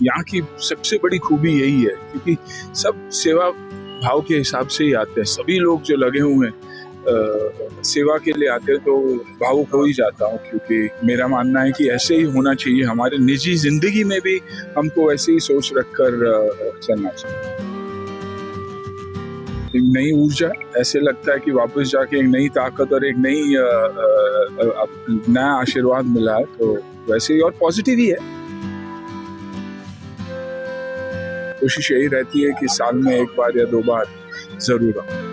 यहाँ की सबसे बड़ी खूबी यही है, क्योंकि सब सेवा भाव के हिसाब से ही आते हैं। सभी लोग जो लगे हुए हैं सेवा के लिए आते हैं, तो भावुक हो ही जाता हूँ, क्योंकि मेरा मानना है कि ऐसे ही होना चाहिए। हमारे निजी जिंदगी में भी हमको ऐसे ही सोच रखकर चलना चाहिए। एक नई ऊर्जा, ऐसे लगता है कि वापस जाके एक नई ताकत और एक नया आशीर्वाद मिला है, तो वैसे ही और पॉजिटिव ही है। कोशिश यही रहती है कि साल में एक बार या 2 बार जरूर आऊं।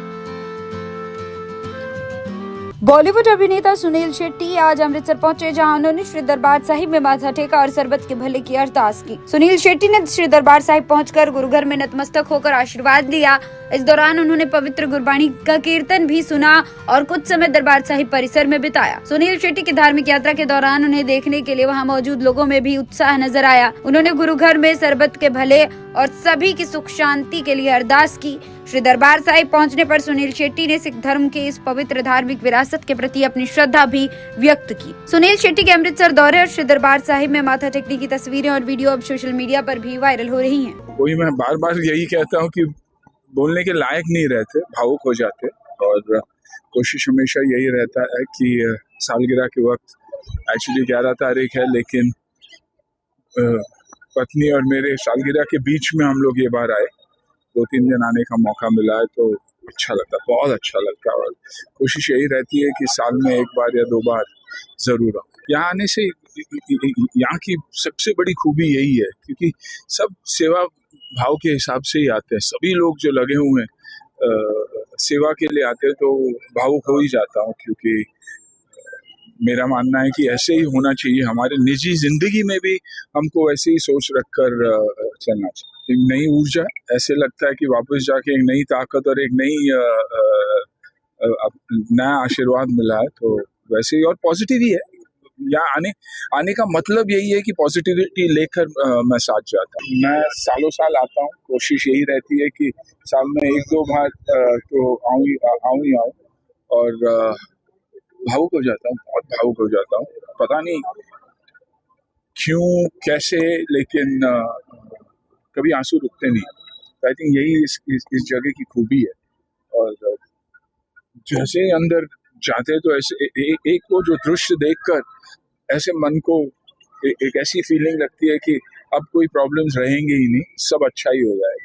बॉलीवुड अभिनेता सुनील शेट्टी आज अमृतसर पहुंचे, जहां उन्होंने श्री दरबार साहिब में माथा टेका और सरबत के भले की अरदास की। सुनील शेट्टी ने श्री दरबार साहिब पहुंचकर गुरु घर में नतमस्तक होकर आशीर्वाद लिया। इस दौरान उन्होंने पवित्र गुरबाणी का कीर्तन भी सुना और कुछ समय दरबार साहिब परिसर में बिताया। सुनील शेट्टी की धार्मिक यात्रा के दौरान उन्हें देखने के लिए वहां मौजूद लोगों में भी उत्साह नजर आया। उन्होंने गुरु घर में सरबत के भले और सभी की सुख शांति के लिए अरदास की। श्री दरबार साहिब पहुंचने पर सुनील शेट्टी ने सिख धर्म के इस पवित्र धार्मिक विरासत के प्रति अपनी श्रद्धा भी व्यक्त की। सुनील शेट्टी के अमृतसर दौरे और श्री दरबार साहिब में माथा टेकने की तस्वीरें और वीडियो अब सोशल मीडिया पर भी वायरल हो रही हैं। वही मैं बार बार यही कहता हूँ कि बोलने के लायक नहीं रहते, भावुक हो जाते, और कोशिश हमेशा यही रहता है कि सालगिरह के वक्त एक्चुअली 11 तारीख है, लेकिन पत्नी और मेरे सालगिरह के बीच में हम लोग ये बार आए, 2-3 दिन आने का मौका मिला है, तो अच्छा लगता, बहुत अच्छा लगता। और कोशिश यही रहती है कि साल में 1 बार या 2 बार जरूर आऊं। यहाँ आने से यहाँ की सबसे बड़ी खूबी यही है, क्योंकि सब सेवा भाव के हिसाब से ही आते हैं। सभी लोग जो लगे हुए हैं सेवा के लिए आते हैं, तो भावुक हो ही जाता हूँ, क्योंकि मेरा मानना है कि ऐसे ही होना चाहिए। हमारे निजी जिंदगी में भी हमको ऐसे ही सोच रखकर चलना चाहिए। एक नई ऊर्जा, ऐसे लगता है कि वापस जाके एक नई ताकत और एक नया आशीर्वाद मिला है, तो वैसे ही और पॉजिटिव ही है। यहाँ आने का मतलब यही है कि पॉजिटिविटी लेकर मैं साथ जाता हूँ। मैं सालों साल आता हूँ, कोशिश यही रहती है कि साल में 1-2 बार तो आऊँ ही आऊँ, और भावुक हो जाता हूँ, बहुत भावुक हो जाता हूँ। पता नहीं क्यों, कैसे, लेकिन कभी आंसू रुकते नहीं। आई थिंक यही इस जगह की खूबी है। और जैसे अंदर जाते तो ऐसे एक वो जो दृश्य देखकर ऐसे मन को एक ऐसी फीलिंग लगती है कि अब कोई प्रॉब्लम्स रहेंगे ही नहीं, सब अच्छा ही हो जाएगा।